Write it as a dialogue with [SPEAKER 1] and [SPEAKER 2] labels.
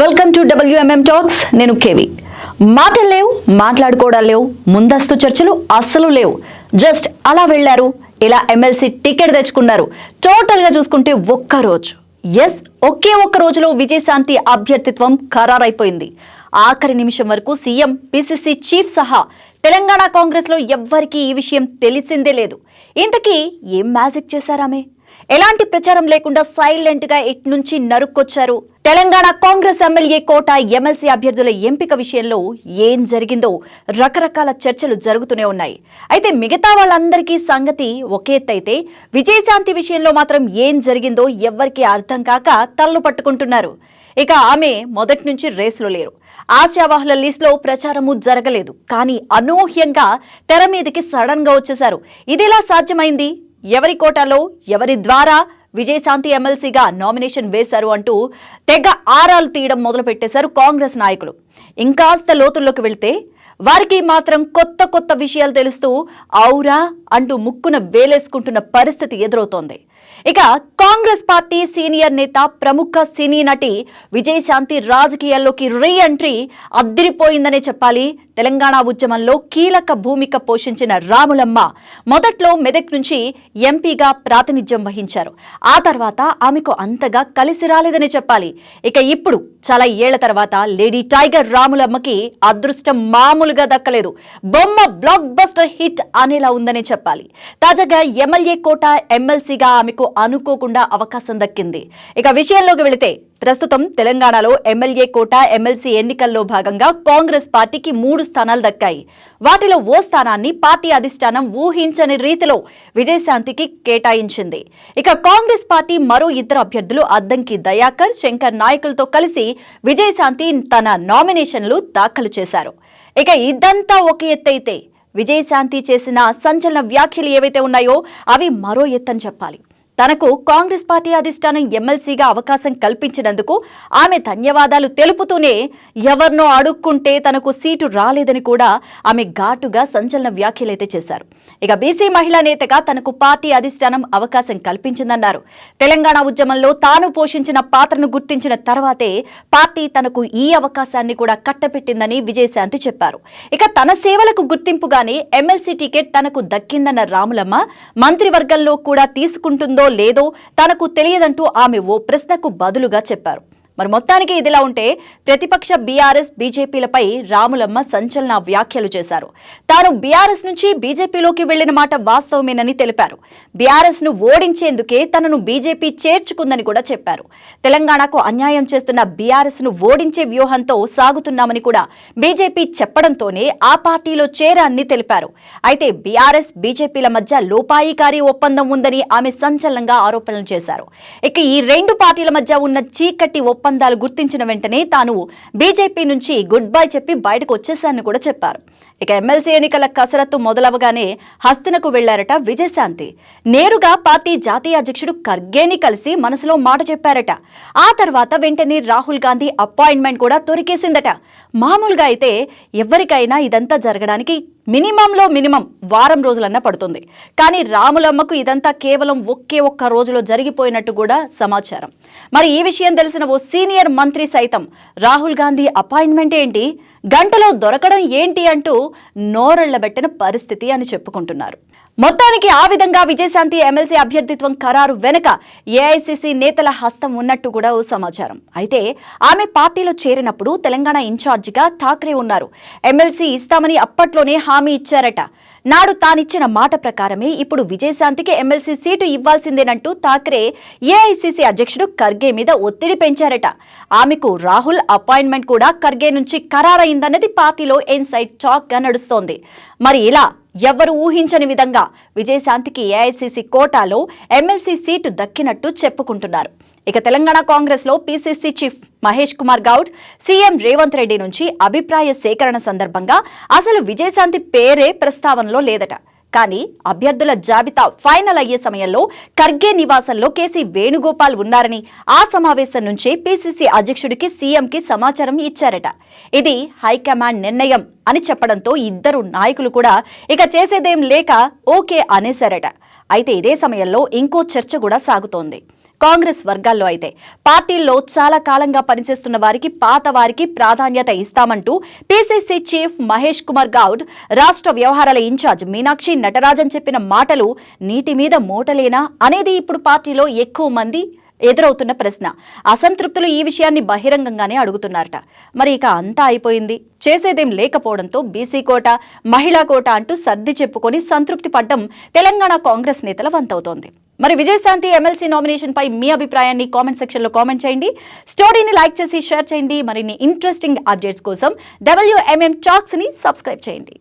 [SPEAKER 1] Welcome to WMM talks. నేను KV. మాటలు లేవు, మాట్లాడుకోవడాలు లేవు, ముందస్తు చర్చలు అస్సలు లేవు. జస్ట్ అలా వెళ్ళారు, ఇలా ఎమ్మెల్సీ టికెట్ తెచ్చుకున్నారు. టోటల్ గా చూసుకుంటే ఒకే ఒక్క రోజులో విజయశాంతి అభ్యర్థిత్వం ఖరారైపోయింది. ఆఖరి నిమిషం వరకు సీఎం, పిసిసి చీఫ్ సహా తెలంగాణ కాంగ్రెస్ లో ఎవ్వరికీ ఈ విషయం తెలిసిందే లేదు. ఇంతకీ ఏం మ్యాజిక్ చేశారామే? ఎలాంటి ప్రచారం లేకుండా సైలెంట్ గా ఇటు నుంచి నరుక్కొచ్చారు. తెలంగాణ కాంగ్రెస్ ఎమ్మెల్యే కోట, ఎమ్మెల్సీ అభ్యర్థుల ఎంపిక విషయంలో ఏం జరిగిందో రకరకాల చర్చలు జరుగుతూనే ఉన్నాయి. అయితే మిగతా వాళ్ళందరికీ సంగతి ఒకే ఎత్తైతే విజయశాంతి విషయంలో మాత్రం ఏం జరిగిందో ఎవ్వరికీ అర్థం కాక తల్లు పట్టుకుంటున్నారు. ఇక ఆమె మొదటి నుంచి రేసులో లేరు. ఆశావాహుల లిస్ట్ లో ప్రచారము జరగలేదు. కానీ అనూహ్యంగా తెర మీదకి సడన్ గా వచ్చేశారు. ఇదిలా సాధ్యమైంది? ఎవరి కోటాలో, ఎవరి ద్వారా విజయశాంతి ఎమ్మెల్సీగా నామినేషన్ వేశారు అంటూ తెగ ఆరాలు తీయడం మొదలు పెట్టేశారు కాంగ్రెస్ నాయకులు. ఇంకాస్త లోతుల్లోకి వెళ్తే వారికి మాత్రం కొత్త కొత్త విషయాలు తెలుస్తూ ఔరా అంటూ ముక్కున వేలేసుకుంటున్న పరిస్థితి ఎదురవుతోంది. ఇక కాంగ్రెస్ పార్టీ సీనియర్ నేత, ప్రముఖ సినీ నటి విజయశాంతి రాజకీయాల్లోకి రీ ఎంట్రీ అద్దిరిపోయిందనే చెప్పాలి. తెలంగాణ ఉద్యమంలో కీలక భూమిక పోషించిన రాములమ్మ మొదట్లో మెదక్ నుంచి ఎంపీగా ప్రాతినిధ్యం వహించారు. ఆ తర్వాత ఆమెకు అంతగా కలిసి రాలేదని చెప్పాలి. ఇక ఇప్పుడు చాలా ఏళ్ల తర్వాత లేడీ టైగర్ రాములమ్మకి అదృష్టం మామూలుగా దక్కలేదు. బొమ్మ బ్లాక్ బస్టర్ హిట్ అనేలా ఉందనే చెప్పాలి. తాజాగా ఎమ్మెల్యే కోట, ఎమ్మెల్సీగా ఆమెకు అనుకోకుండా అవకాశం దక్కింది. ఇక విషయంలోకి వెళితే ప్రస్తుతం తెలంగాణలో ఎమ్మెల్యే కోట, ఎమ్మెల్సీ ఎన్నికల్లో భాగంగా కాంగ్రెస్ పార్టీకి 3 స్థానాలు దక్కాయి. వాటిలో ఓ స్థానాన్ని పార్టీ అధిష్టానం ఊహించని రీతిలో విజయశాంతికి కేటాయించింది. ఇక కాంగ్రెస్ పార్టీ మరో 2 అభ్యర్థులు అద్దంకి దయాకర్, శంకర్ నాయకులతో కలిసి విజయశాంతి తన నామినేషన్లు దాఖలు చేశారు. ఇక ఇదంతా ఒక ఎత్తైతే విజయశాంతి చేసిన సంచలన వ్యాఖ్యలు ఏవైతే ఉన్నాయో అవి మరో ఎత్తని చెప్పాలి. తనకు కాంగ్రెస్ పార్టీ అధిష్టానం ఎమ్మెల్సీగా అవకాశం కల్పించినందుకు ఆమె ధన్యవాదాలు తెలుపుతూనే ఎవరినో అడుక్కుంటే తనకు సీటు రాలేదని కూడా ఆమె ఘాటుగా సంచలన వ్యాఖ్యలైతే చేశారు. ఇక బీసీ మహిళా నేతగా తనకు పార్టీ అధిష్టానం అవకాశం కల్పించిందన్నారు. తెలంగాణ ఉద్యమంలో తాను పోషించిన పాత్రను గుర్తించిన తర్వాతే పార్టీ తనకు ఈ అవకాశాన్ని కూడా కట్టబెట్టిందని విజయశాంతి చెప్పారు. ఇక తన సేవలకు గుర్తింపుగానే ఎమ్మెల్సీ టికెట్ తనకు దక్కిందన్న రాములమ్మ మంత్రివర్గంలో కూడా తీసుకుంటుందో లేదో తనకు తెలియదంటూ ఆమె ఓ ప్రశ్నకు బదులుగా చెప్పారు. మరి మొత్తానికి ఇదిలా ఉంటే ప్రతిపక్ష బీఆర్ఎస్, బీజేపీలపై రాములమ్మ సంచలన వ్యాఖ్యలు చేశారు. తాను బీఆర్ఎస్ నుంచి బీజేపీలోకి వెళ్లిన మాట వాస్తవమేనని తెలిపారు. బీఆర్ఎస్ ను ఓడించేందుకే తనను బీజేపీ చేర్చుకుందని కూడా చెప్పారు. తెలంగాణకు అన్యాయం చేస్తున్న బీఆర్ఎస్ ను ఓడించే వ్యూహంతో సాగుతున్నామని కూడా బీజేపీ చెప్పడంతోనే ఆ పార్టీలో చేరాన్ని తెలిపారు. అయితే బీఆర్ఎస్, బీజేపీల మధ్య లోపాయికారీ ఒప్పందం ఉందని ఆమె సంచలనంగా ఆరోపణలు చేశారు. ఇక ఈ 2 పార్టీల మధ్య ఉన్న చీకటి ఒప్పందాలు గుర్తించిన వెంటనే తాను బీజేపీ నుంచి గుడ్ బై చెప్పి బయటకు వచ్చేశారని కూడా చెప్పారు. ఇక ఎమ్మెల్సీ ఎన్నికల కసరత్తు మొదలవగానే హస్తినకు వెళ్లారట విజయశాంతి. నేరుగా పార్టీ జాతీయ అధ్యక్షుడు ఖర్గేని కలిసి మనసులో మాట చెప్పారట. ఆ తర్వాత వెంటనే రాహుల్ గాంధీ అపాయింట్మెంట్ కూడా దొరికేసిందట. మామూలుగా అయితే ఎవరికైనా ఇదంతా జరగడానికి మినిమం వారం రోజులన్నా పడుతుంది. కానీ రాములమ్మకు ఇదంతా కేవలం ఒకే ఒక్క రోజులో జరిగిపోయినట్టు కూడా సమాచారం. మరి ఈ విషయం తెలిసిన ఓ సీనియర్ మంత్రి సైతం రాహుల్ గాంధీ అపాయింట్మెంట్ ఏంటి, గంటలో దొరకడం ఏంటి అంటూ నోరెళ్లబెట్టిన పరిస్థితి అని చెప్పుకుంటున్నారు. మొత్తానికి ఆ విధంగా విజయశాంతి ఎమ్మెల్సీ అభ్యర్థిత్వం ఖరారు వెనుక ఏఐసీసీ నేతల హస్తం ఉన్నట్టు కూడా ఓ సమాచారం. అయితే ఆమె పార్టీలో చేరినప్పుడు తెలంగాణ ఇన్ఛార్జిగా ఠాక్రే ఉన్నారు. ఎమ్మెల్సీ ఇస్తామని అప్పట్లోనే హామీ ఇచ్చారట. నాడు తానిచ్చిన మాట ప్రకారమే ఇప్పుడు విజయశాంతికి ఎమ్మెల్సీ సీటు ఇవ్వాల్సిందేనంటూ ఠాక్రే ఏఐసీసీ అధ్యక్షుడు ఖర్గే మీద ఒత్తిడి పెంచారట. ఆమెకు రాహుల్ అపాయింట్మెంట్ కూడా ఖర్గే నుంచి ఖరారైందన్నది పార్టీలో ఇన్సైడ్ టాక్ గా నడుస్తోంది. మరి ఇలా ఎవరు ఊహించని విధంగా విజయశాంతికి ఏఐసీసీ కోటాలో ఎమ్మెల్సీ సీటు దక్కినట్టు చెప్పుకుంటున్నారు. ఇక తెలంగాణ కాంగ్రెస్ లో PCC chief Mahesh Kumar Goud CM Revanth Reddy నుంచి అభిప్రాయ సేకరణ సందర్భంగా అసలు విజయశాంతి పేరే ప్రస్తావనలో లేదట. కానీ అభ్యర్థుల జాబితా ఫైనల్ అయ్యే సమయంలో ఖర్గే నివాసంలో కేసీ వేణుగోపాల్ ఉన్నారని, ఆ సమావేశం నుంచే పీసీసీ అధ్యక్షుడికి, సీఎంకి సమాచారం ఇచ్చారట. ఇది హైకమాండ్ నిర్ణయం అని చెప్పడంతో 2 నాయకులు కూడా ఇక చేసేదేం లేక ఓకే అనేశారట. అయితే ఇదే సమయంలో ఇంకో చర్చ కూడా సాగుతోంది. కాంగ్రెస్ వర్గాల్లో అయితే పార్టీల్లో చాలా కాలంగా పనిచేస్తున్న వారికి పాత వారికి ప్రాధాన్యత ఇస్తామంటూ పిసిసి చీఫ్ మహేష్ కుమార్ గౌడ్, రాష్ట్ర వ్యవహారాల ఇన్ఛార్జ్ మీనాక్షి నటరాజన్ చెప్పిన మాటలు నీటి మీద మూటలేనా అనేది ఇప్పుడు పార్టీలో ఎక్కువ మంది ఎదురవుతున్న ప్రశ్న. అసంతృప్తులు ఈ విషయాన్ని బహిరంగంగానే అడుగుతున్నారట. మరి ఇక అంతా అయిపోయింది, చేసేదేం లేకపోవడంతో బీసీ కోట, మహిళా కోట అంటూ సర్ది చెప్పుకొని సంతృప్తి పడ్డం తెలంగాణ కాంగ్రెస్ నేతల వంతవుతోంది. మరి విజయశాంతి ఎమ్మెల్సీ నామినేషన్ పై మీ అభిప్రాయాన్ని కామెంట్ సెక్షన్ లో కామెంట్ చేయండి. స్టోరీని లైక్ చేసి షేర్ చేయండి. మరిన్ని ఇంట్రెస్టింగ్ అప్డేట్స్ కోసం WMM టాక్స్ ని సబ్స్క్రైబ్ చేయండి.